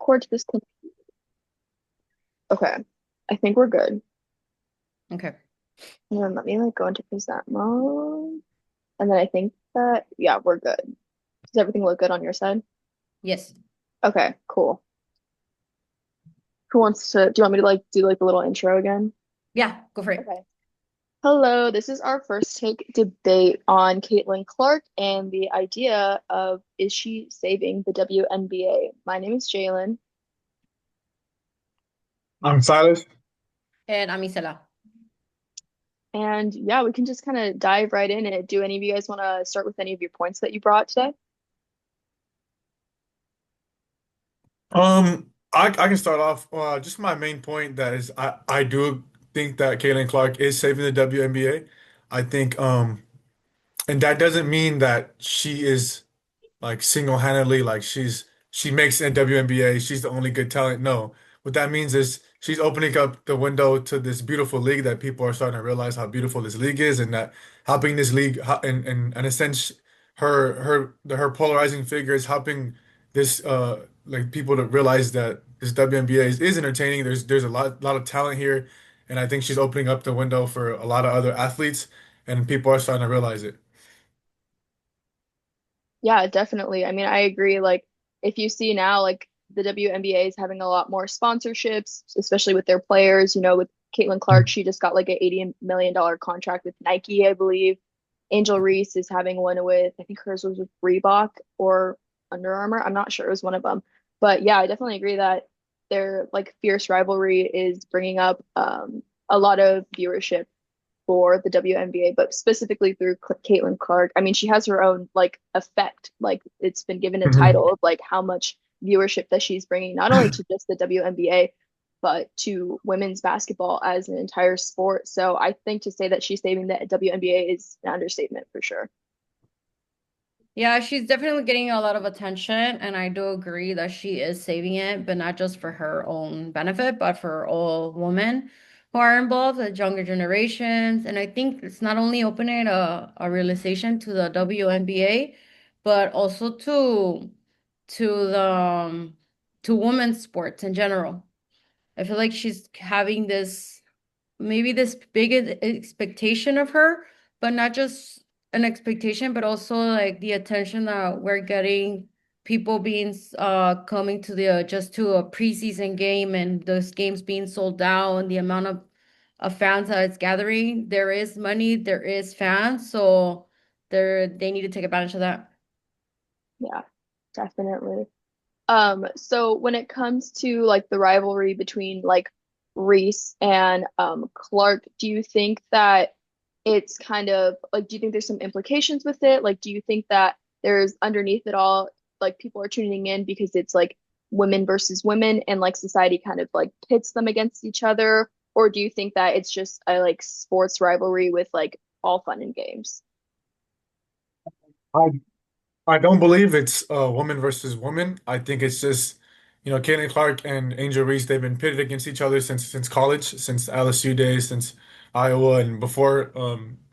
record to this. Okay, I think we're good. Okay. And then let me like go into present mode. And then I think that, yeah, we're good. Does everything look good on your side? Yes. Okay, cool. Who wants to, do you want me to like do like the little intro again? Yeah, go for it. Okay. Hello, this is our first take debate on Caitlin Clark and the idea of is she saving the WNBA? My name is Jaylynn. I'm Silas. And I'm Isela. And yeah, we can just kind of dive right in it. Do any of you guys want to start with any of your points that you brought today? I can start off. Just my main point that is I do think that Caitlin Clark is saving the WNBA. I think and that doesn't mean that she is like single-handedly like she makes the WNBA, she's the only good talent. No. What that means is she's opening up the window to this beautiful league that people are starting to realize how beautiful this league is and that helping this league in a sense her polarizing figure is helping this like people to realize that this WNBA is entertaining. There's a lot of talent here, and I think she's opening up the window for a lot of other athletes, and people are starting to realize it. Yeah, definitely. I mean, I agree. Like, if you see now, like the WNBA is having a lot more sponsorships, especially with their players. With Caitlin Clark, she just got like an $80 million contract with Nike, I believe. Angel Reese is having one with, I think hers was with Reebok or Under Armour. I'm not sure. It was one of them. But yeah, I definitely agree that their like fierce rivalry is bringing up a lot of viewership for the WNBA, but specifically through Caitlin Clark. I mean, she has her own like effect. Like it's been given a Mhm. title of like how much viewership that she's bringing, not only to just the WNBA, but to women's basketball as an entire sport. So I think to say that she's saving the WNBA is an understatement for sure. Yeah, she's definitely getting a lot of attention, and I do agree that she is saving it, but not just for her own benefit, but for all women who are involved, the younger generations. And I think it's not only opening a realization to the WNBA, but also to the to women's sports in general. I feel like she's having this maybe this big expectation of her, but not just an expectation, but also like the attention that we're getting, people being coming to the just to a preseason game and those games being sold out and the amount of fans that it's gathering. There is money, there is fans, so they need to take advantage of that. Yeah, definitely. So when it comes to like the rivalry between like Reese and Clark, do you think that it's kind of like, do you think there's some implications with it? Like, do you think that there's underneath it all, like people are tuning in because it's like women versus women and like society kind of like pits them against each other? Or do you think that it's just a like sports rivalry with like all fun and games? I I don't believe it's woman versus woman. I think it's just, Caitlin Clark and Angel Reese, they've been pitted against each other since college, since LSU days, since Iowa, and before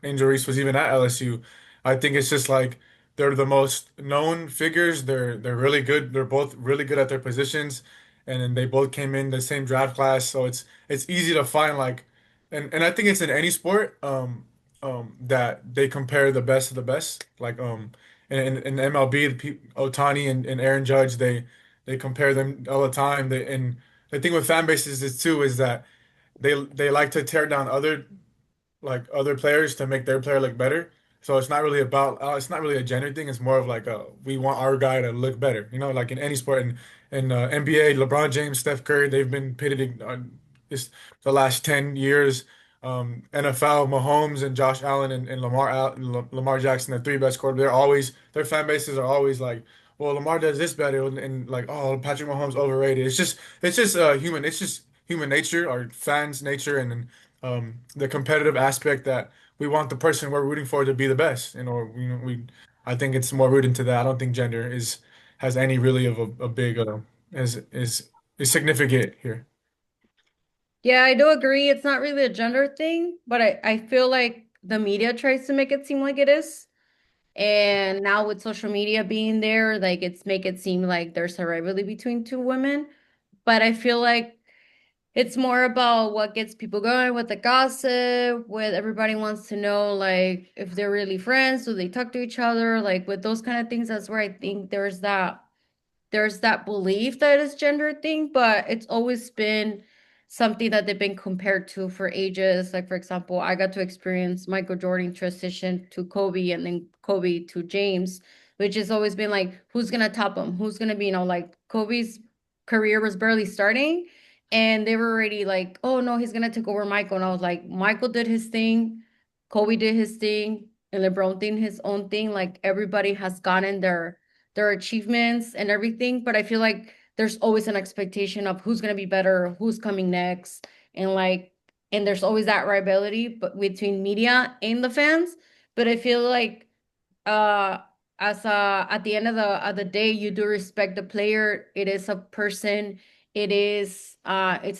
Angel Reese was even at LSU. I think it's just like they're the most known figures. They're really good. They're both really good at their positions, and then they both came in the same draft class, so it's easy to find like, and I think it's in any sport that they compare the best of the best. Like in MLB, Otani and Aaron Judge, they compare them all the time. And the thing with fan bases is too is that they like to tear down other players to make their player look better. So it's not really a gender thing. It's more of like we want our guy to look better. Like in any sport in NBA, LeBron James, Steph Curry, they've been pitted on this the last 10 years. NFL, Mahomes and Josh Allen and Lamar Jackson, the three best quarterbacks. Their fan bases are always like, well, Lamar does this better, and like, oh, Patrick Mahomes overrated. It's just human nature, our fans' nature, and the competitive aspect that we want the person we're rooting for to be the best. I think it's more rooted into that. I don't think gender is has any really of a big is significant here. Yeah, I do agree. It's not really a gender thing, but I feel like the media tries to make it seem like it is. And now with social media being there, like it's make it seem like there's a rivalry between two women. But I feel like it's more about what gets people going with the gossip, with everybody wants to know like if they're really friends, do they talk to each other, like with those kind of things. That's where I think there's that belief that it's gender thing, but it's always been something that they've been compared to for ages. Like, for example, I got to experience Michael Jordan transition to Kobe and then Kobe to James, which has always been like, who's gonna top him? Who's gonna be, like Kobe's career was barely starting, and they were already like, oh no, he's gonna take over Michael. And I was like, Michael did his thing, Kobe did his thing, and LeBron did his own thing. Like everybody has gotten their achievements and everything, but I feel like there's always an expectation of who's going to be better, who's coming next, and and there's always that rivalry but between media and the fans. But I feel like uh as at the end of the day, you do respect the player. It is a person. It's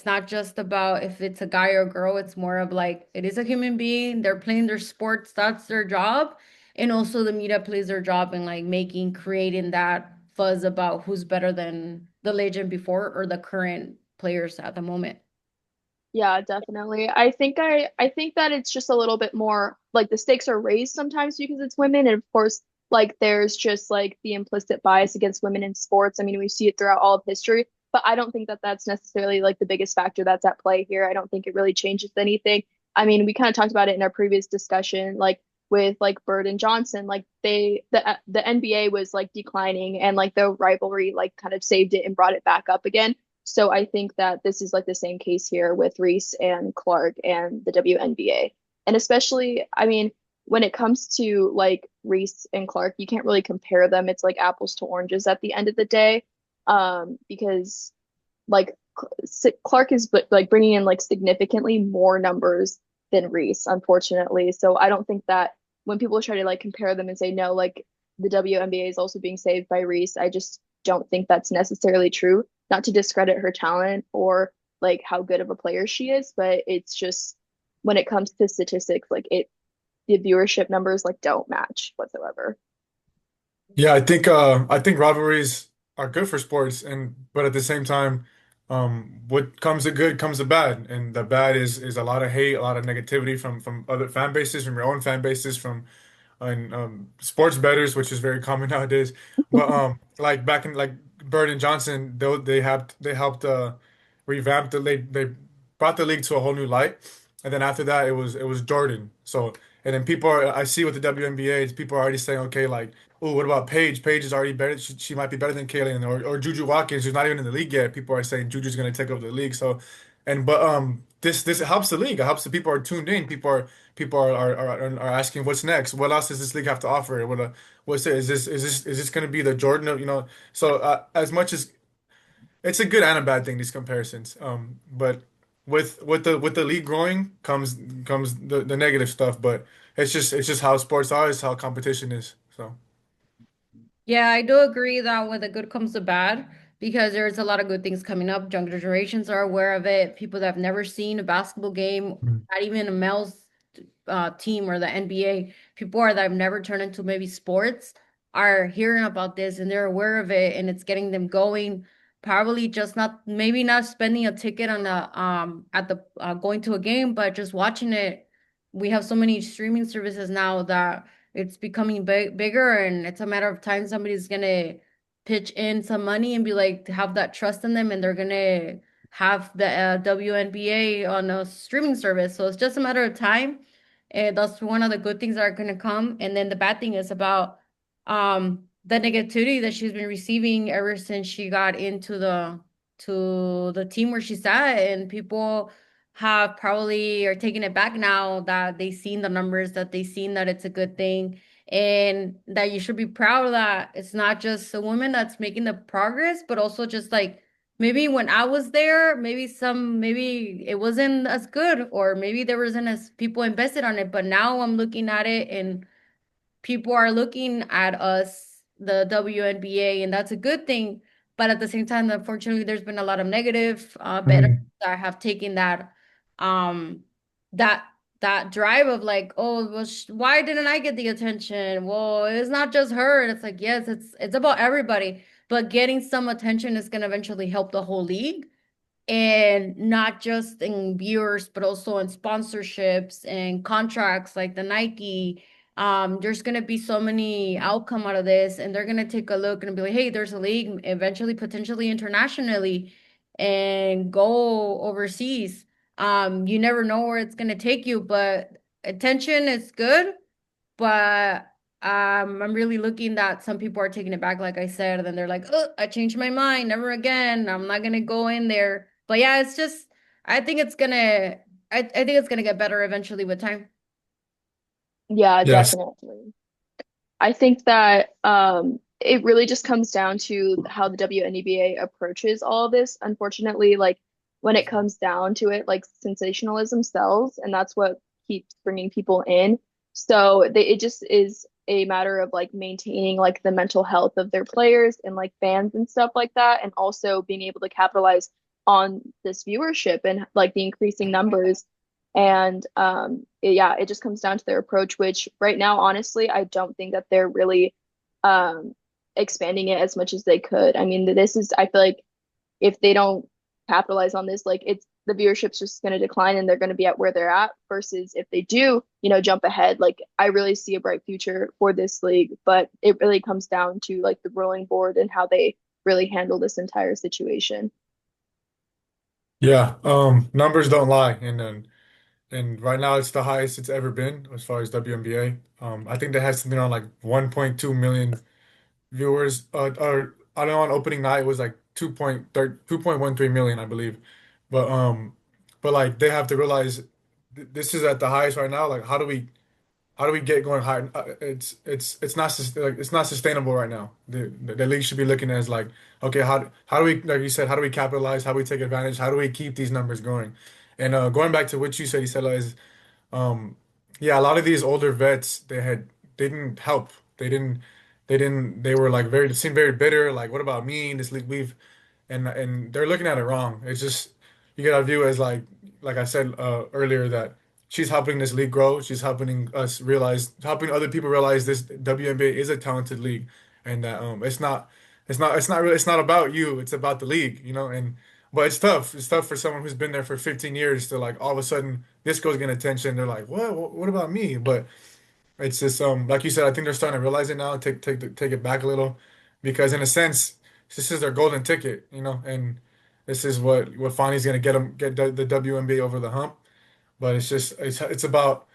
not just about if it's a guy or girl. It's more of like it is a human being. They're playing their sports. That's their job. And also the media plays their job in like creating that fuzz about who's better than the legend before or the current players at the moment. Yeah, definitely. I think that it's just a little bit more like the stakes are raised sometimes because it's women, and of course, like there's just like the implicit bias against women in sports. I mean, we see it throughout all of history, but I don't think that that's necessarily like the biggest factor that's at play here. I don't think it really changes anything. I mean, we kind of talked about it in our previous discussion, like with like Bird and Johnson, like the NBA was like declining, and like the rivalry like kind of saved it and brought it back up again. So I think that this is like the same case here with Reese and Clark and the WNBA. And especially, I mean, when it comes to like Reese and Clark, you can't really compare them. It's like apples to oranges at the end of the day. Because like Clark is like bringing in like significantly more numbers than Reese, unfortunately. So I don't think that when people try to like compare them and say no, like the WNBA is also being saved by Reese, I just don't think that's necessarily true. Not to discredit her talent or like how good of a player she is, but it's just when it comes to statistics, like it the viewership numbers like don't match whatsoever. Yeah, I think rivalries are good for sports, and but at the same time, what comes to good comes to bad, and the bad is a lot of hate, a lot of negativity from other fan bases, from your own fan bases, from and sports bettors, which is very common nowadays. But like back in like Bird and Johnson, they helped revamp the league. They brought the league to a whole new light. And then after that, it was Jordan. So and then I see with the WNBA, people are already saying, okay, like, oh, what about Paige? Paige is already better. She might be better than Kaylin or Juju Watkins, who's not even in the league yet. People are saying Juju's going to take over the league. So, and but this helps the league. It helps the people are tuned in. People are asking what's next. What else does this league have to offer? What's it? Is this going to be the Jordan of So as much as it's a good and a bad thing, these comparisons. But with the league growing comes the negative stuff. But it's just how sports are. It's how competition is. So. Yeah, I do agree that with the good comes the bad because there's a lot of good things coming up. Younger generations are aware of it. People that have never seen a basketball game, Mm. not even a male's team or the NBA, people are that have never turned into maybe sports are hearing about this and they're aware of it and it's getting them going. Probably just not maybe not spending a ticket on the at the going to a game, but just watching it. We have so many streaming services now that it's becoming bigger, and it's a matter of time somebody's gonna pitch in some money and be like to have that trust in them, and they're gonna have the WNBA on a streaming service. So it's just a matter of time. And that's one of the good things that are gonna come. And then the bad thing is about the negativity that she's been receiving ever since she got into the team where she's at, and people have probably are taking it back now that they've seen the numbers, that they've seen that it's a good thing, and that you should be proud of that. It's not just a woman that's making the progress, but also just like maybe when I was there, maybe it wasn't as good, or maybe there wasn't as people invested on it. But now I'm looking at it and people are looking at us, the WNBA, and that's a good thing. But at the same time, unfortunately, there's been a lot of negative bettors Mhm. that have taken um that that drive of like, oh, well, why didn't I get the attention? Well, it's not just her. And it's like, yes, it's about everybody. But getting some attention is going to eventually help the whole league. and not just in viewers, but also in sponsorships and contracts like the Nike. There's gonna be so many outcome out of this, and they're gonna take a look and be like, hey, there's a league eventually, potentially internationally, and go overseas. You never know where it's gonna take you, but attention is good. But I'm really looking that some people are taking it back, like I said, and then they're like, oh, I changed my mind, never again. I'm not gonna go in there. But yeah, it's just I think it's gonna I think it's gonna get better eventually with time. Yeah, Yes. definitely. I think that it really just comes down to how the WNBA approaches all of this. Unfortunately, like when it comes down to it, like sensationalism sells, and that's what keeps bringing people in. So it just is a matter of like maintaining like the mental health of their players and like fans and stuff like that, and also being able to capitalize on this viewership and like the increasing numbers. And yeah, it just comes down to their approach, which right now, honestly, I don't think that they're really um, expanding it as much as they could. I mean, this is, I feel like if they don't capitalize on this, like it's the viewership's just going to decline and they're going to be at where they're at versus if they do, jump ahead. Like I really see a bright future for this league, but it really comes down to like the ruling board and how they really handle this entire situation. Yeah. Numbers don't lie, and right now it's the highest it's ever been as far as WNBA. I think that has something on like 1.2 million viewers. Or I don't know, on opening night it was like 2.13 million, I believe. But like they have to realize this is at the highest right now. Like how do we get going higher? It's not like it's not sustainable right now. The league should be looking as like, okay, how do we, like you said, how do we capitalize? How do we take advantage? How do we keep these numbers going? And going back to what you said, Isela, is um, yeah, a lot of these older vets, they didn't help. They were like very, seemed very bitter. Like, what about me in this league? And they're looking at it wrong. It's just you gotta view it as like I said earlier, that she's helping this league grow. She's helping us realize, helping other people realize this WNBA is a talented league, and that it's not about you. It's about the league, And but it's tough. It's tough for someone who's been there for 15 years to like all of a sudden this goes getting attention. They're like, what? What about me? But it's just like you said, I think they're starting to realize it now. Take it back a little, because in a sense, this is their golden ticket, and this is what finally is gonna get the WNBA over the hump. But it's just it's about,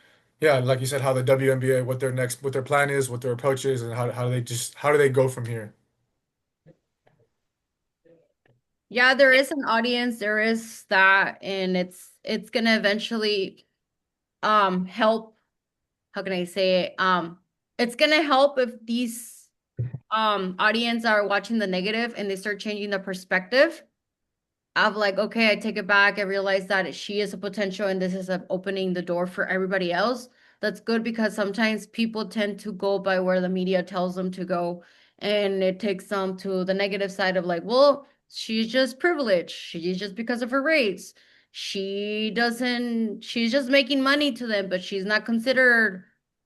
yeah, like you said, how the WNBA, what their plan is, what their approach is, and how do they go from here? Yeah, there is an audience, there is that, and it's gonna eventually help. How can I say it? It's gonna help if these audience are watching the negative and they start changing the perspective of like, okay, I take it back. I realize that she is a potential and this is opening the door for everybody else. That's good because sometimes people tend to go by where the media tells them to go. And it takes them to the negative side of like, well, she's just privileged. She's just because of her race. She's just making money to them, but she's not considered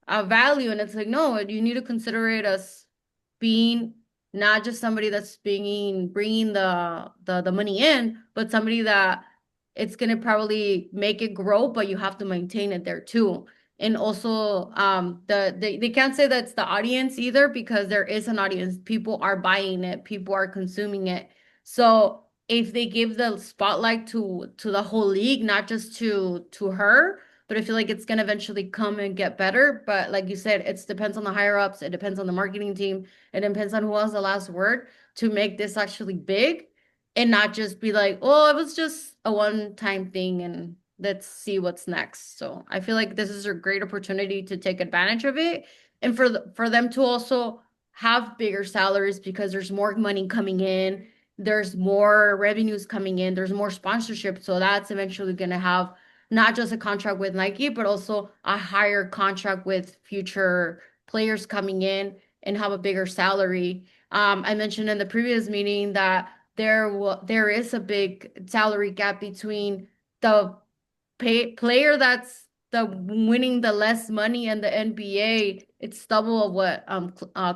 a value. And it's like, no, you need to consider it as being not just somebody that's bringing the money in, but somebody that it's gonna probably make it grow, but you have to maintain it there too. And also, they can't say that's the audience either because there is an audience. People are buying it, people are consuming it. So if they give the spotlight to the whole league, not just to her, but I feel like it's gonna eventually come and get better. But like you said, it depends on the higher ups, it depends on the marketing team, it depends on who has the last word to make this actually big and not just be like, oh, it was just a one-time thing and let's see what's next. So I feel like this is a great opportunity to take advantage of it and for them to also have bigger salaries because there's more money coming in, there's more revenues coming in, there's more sponsorship. So that's eventually going to have not just a contract with Nike, but also a higher contract with future players coming in and have a bigger salary. I mentioned in the previous meeting that there is a big salary gap between the player that's the winning the less money in the NBA it's double of what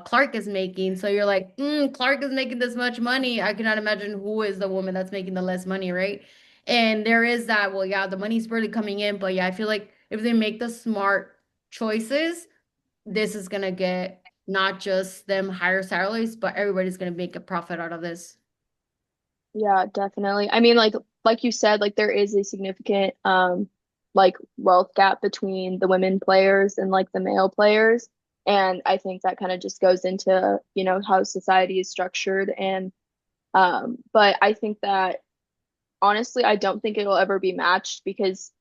Clark is making. So you're like, Clark is making this much money. I cannot imagine who is the woman that's making the less money, right? And there is that, well, yeah, the money's barely coming in, but yeah, I feel like if they make the smart choices, this is gonna get not just them higher salaries, but everybody's gonna make a profit out of this. Yeah, definitely. I mean, like you said, like there is a significant like wealth gap between the women players and like the male players. And I think that kind of just goes into, how society is structured. And but I think that honestly, I don't think it'll ever be matched because,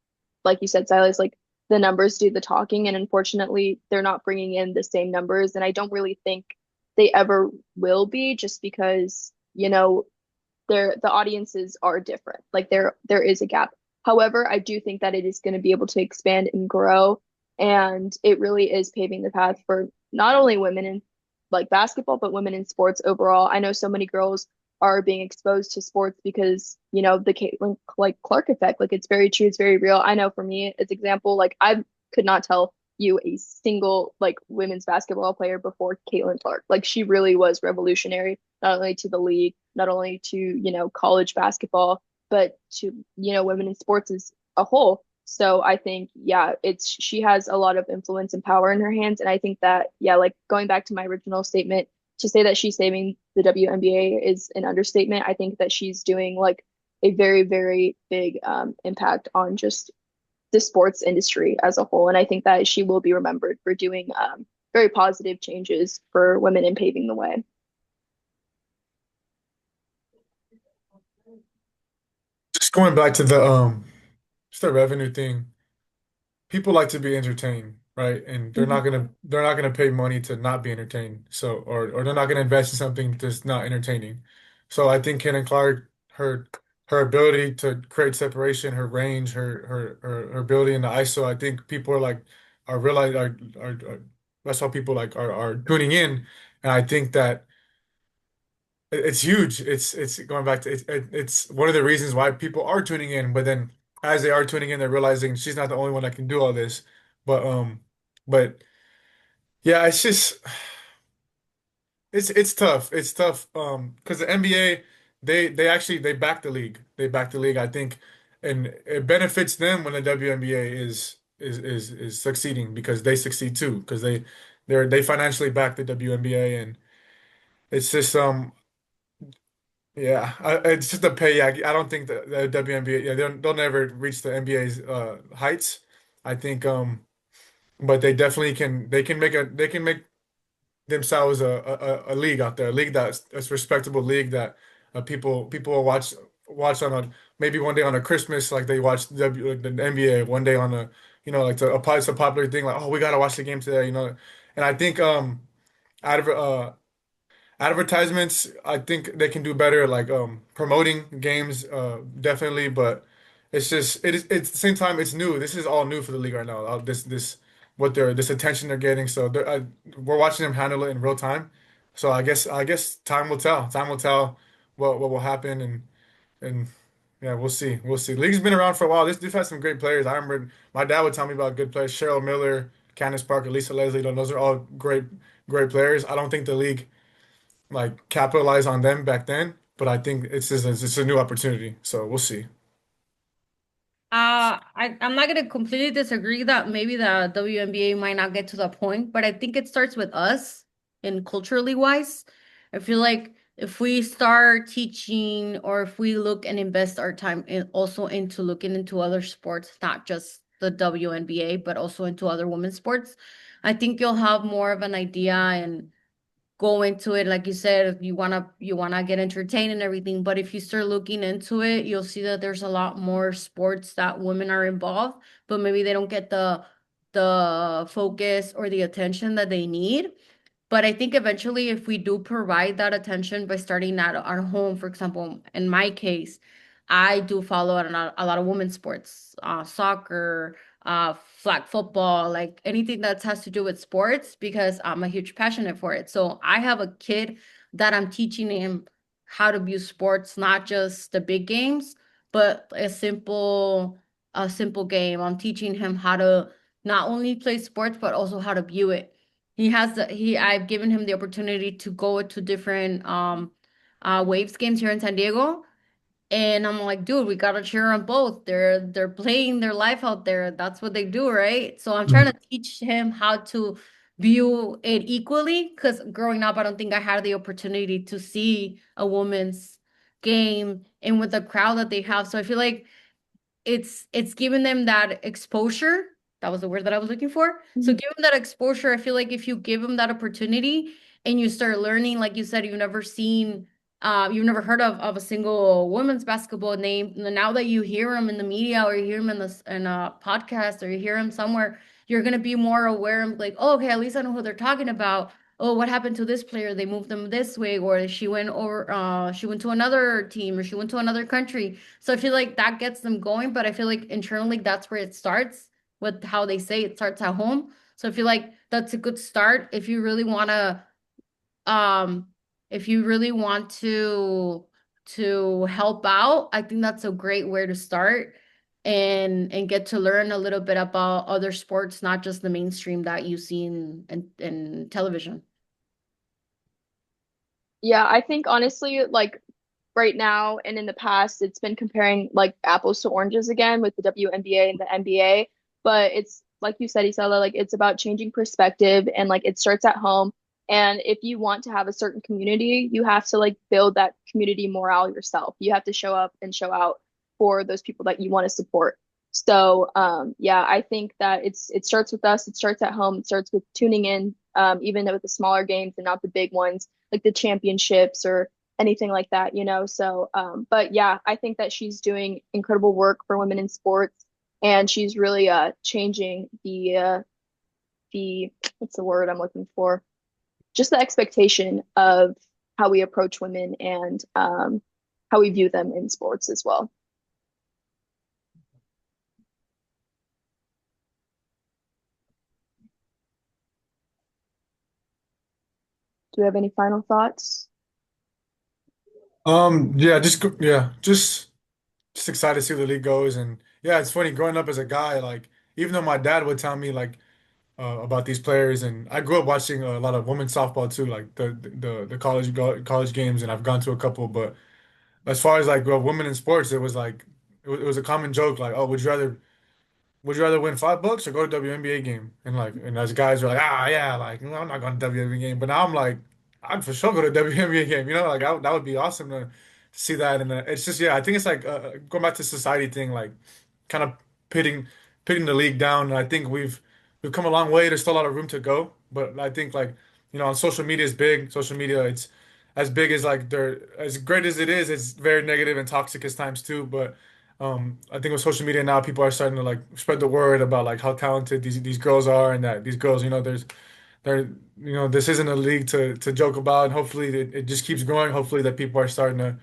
like you said, Silas, like the numbers do the talking, and unfortunately, they're not bringing in the same numbers, and I don't really think they ever will be, just because, the audiences are different. Like there is a gap. However, I do think that it is going to be able to expand and grow, and it really is paving the path for not only women in like basketball, but women in sports overall. I know so many girls are being exposed to sports because, the Caitlin like Clark effect. Like it's very true, it's very real. I know for me, as example, like I could not tell you a single like women's basketball player before Caitlin Clark. Like she really was revolutionary, not only to the league, not only to, college basketball, but to, women in sports as a whole. So I think, yeah, she has a lot of influence and power in her hands. And I think that, yeah, like going back to my original statement, to say that she's saving the WNBA is an understatement. I think that she's doing like a very, very big impact on just the sports industry as a whole. And I think that she will be remembered for doing very positive changes for women and paving the way. Just going back to the just the revenue thing. People like to be entertained, right? And Mhm. they're not gonna pay money to not be entertained. So or they're not gonna invest in something that's not entertaining. So I think Kenan Clark, her ability to create separation, her range, her ability in the ISO, I think people are like are realize are that's how people like are tuning in. And I think that it's huge. It's going back to it's one of the reasons why people are tuning in. But then as they are tuning in, they're realizing she's not the only one that can do all this. But but yeah, it's just it's tough. It's tough. Because the NBA they actually they back the league. They back the league. I think, and it benefits them when the WNBA is succeeding because they succeed too because they financially back the WNBA and it's just yeah, it's just the pay. I don't think the WNBA, yeah, they'll never reach the NBA's heights. I think, but they definitely can. They can make themselves a league out there, a league that's respectable league that people will watch on a maybe one day on a Christmas like they watch like the NBA one day on a like it's a popular thing like oh we gotta watch the game today and I think out of advertisements, I think they can do better, like promoting games, definitely. But it's just it's at the same time it's new. This is all new for the league right now. This what they're this attention they're getting. So we're watching them handle it in real time. So I guess time will tell. Time will tell what will happen and yeah, we'll see. We'll see. The league's been around for a while. This has some great players. I remember my dad would tell me about good players. Cheryl Miller, Candace Parker, Lisa Leslie. Those are all great players. I don't think the league like capitalize on them back then, but I think it's a new opportunity. So we'll see. I'm not gonna completely disagree that maybe the WNBA might not get to the point, but I think it starts with us and culturally wise. I feel like if we start teaching or if we look and invest our time in also into looking into other sports, not just the WNBA, but also into other women's sports, I think you'll have more of an idea and go into it like you said you want to get entertained and everything, but if you start looking into it you'll see that there's a lot more sports that women are involved but maybe they don't get the focus or the attention that they need. But I think eventually, if we do provide that attention by starting at our home, for example, in my case, I do follow a lot of women's sports, soccer, flag football, like anything that has to do with sports, because I'm a huge passionate for it. So I have a kid that I'm teaching him how to view sports, not just the big games, but a simple game. I'm teaching him how to not only play sports, but also how to view it I've given him the opportunity to go to different Waves games here in San Diego. And I'm like, dude, we gotta cheer on both. They're playing their life out there. That's what they do, right? So I'm trying Mhm. to teach him how to view it equally. Because growing up, I don't think I had the opportunity to see a woman's game and with the crowd that they have. So I feel like it's giving them that exposure. That was the word that I was looking for. So Mhm. give them that exposure. I feel like if you give them that opportunity and you start learning, like you said, you've never heard of a single women's basketball name. And now that you hear them in the media or you hear them in a podcast or you hear them somewhere, you're gonna be more aware of like, oh, okay, at least I know who they're talking about. Oh, what happened to this player? They moved them this way, or she went to another team, or she went to another country. So I feel like that gets them going, but I feel like internally that's where it starts with how they say it starts at home. So I feel like that's a good start um if you really want to help out. I think that's a great way to start and get to learn a little bit about other sports, not just the mainstream that you see in television. Yeah, I think honestly, like right now and in the past, it's been comparing like apples to oranges again with the WNBA and the NBA. But it's like you said, Isela, like it's about changing perspective and like it starts at home. And if you want to have a certain community, you have to like build that community morale yourself. You have to show up and show out for those people that you want to support. So yeah, I think that it starts with us, it starts at home, it starts with tuning in, even with the smaller games and not the big ones, like the championships or anything like that, you know. So, but yeah, I think that she's doing incredible work for women in sports, and she's really changing the what's the word I'm looking for? Just the expectation of how we approach women and how we view them in sports as well. Do you have any final thoughts? Yeah, just excited to see where the league goes, and yeah, it's funny growing up as a guy. Like, even though my dad would tell me like about these players, and I grew up watching a lot of women's softball too, like the college games, and I've gone to a couple. But as far as like women in sports, it was like it was a common joke, like, oh, would you rather win $5 or go to WNBA game? And like, and as guys are like, ah, yeah, like, I'm not going to WNBA game. But now I'm like, I'd for sure go to WNBA game. You know, like that would be awesome to see that. And it's just, yeah, I think it's like going back to society thing, like kind of pitting pitting the league down. And I think we've come a long way. There's still a lot of room to go, but I think like on social media is big. Social media, it's as big as like they're as great as it is. It's very negative and toxic at times too. But I think with social media now, people are starting to like spread the word about like how talented these girls are, and that these girls, they're this isn't a league to joke about. And hopefully it just keeps growing. Hopefully that people are starting to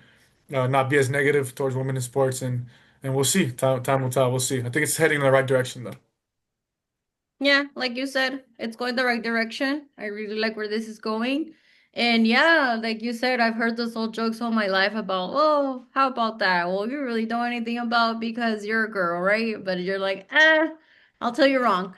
not be as negative towards women in sports, and we'll see. Time will tell. We'll see. I think it's heading in the right direction though. Yeah, like you said, it's going the right direction. I really like where this is going. And yeah, like you said, I've heard those old jokes all my life about, oh, how about that? Well, you really don't know anything about because you're a girl, right? But you're like, I'll tell you wrong.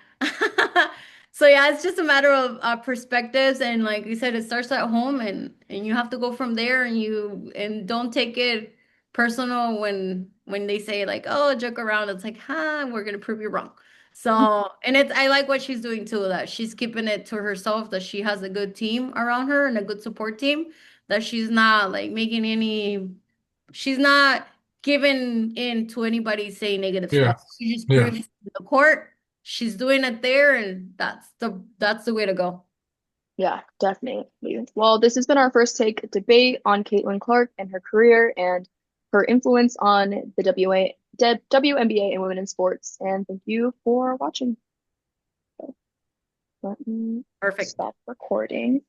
So yeah, it's just a matter of perspectives, and like you said, it starts at home, and you have to go from there, and don't take it personal when they say like, oh, joke around. It's like, we're gonna prove you wrong. So, and I like what she's doing too, that she's keeping it to herself, that she has a good team around her and a good support team, that she's not like she's not giving in to anybody saying negative Yeah, stuff. She just yeah. proves in the court, she's doing it there, and that's the way to go. Yeah, definitely. Well, this has been our first take debate on Caitlin Clark and her career and her influence on the WNBA and women in sports. And thank you for watching. Let me Perfect. stop recording.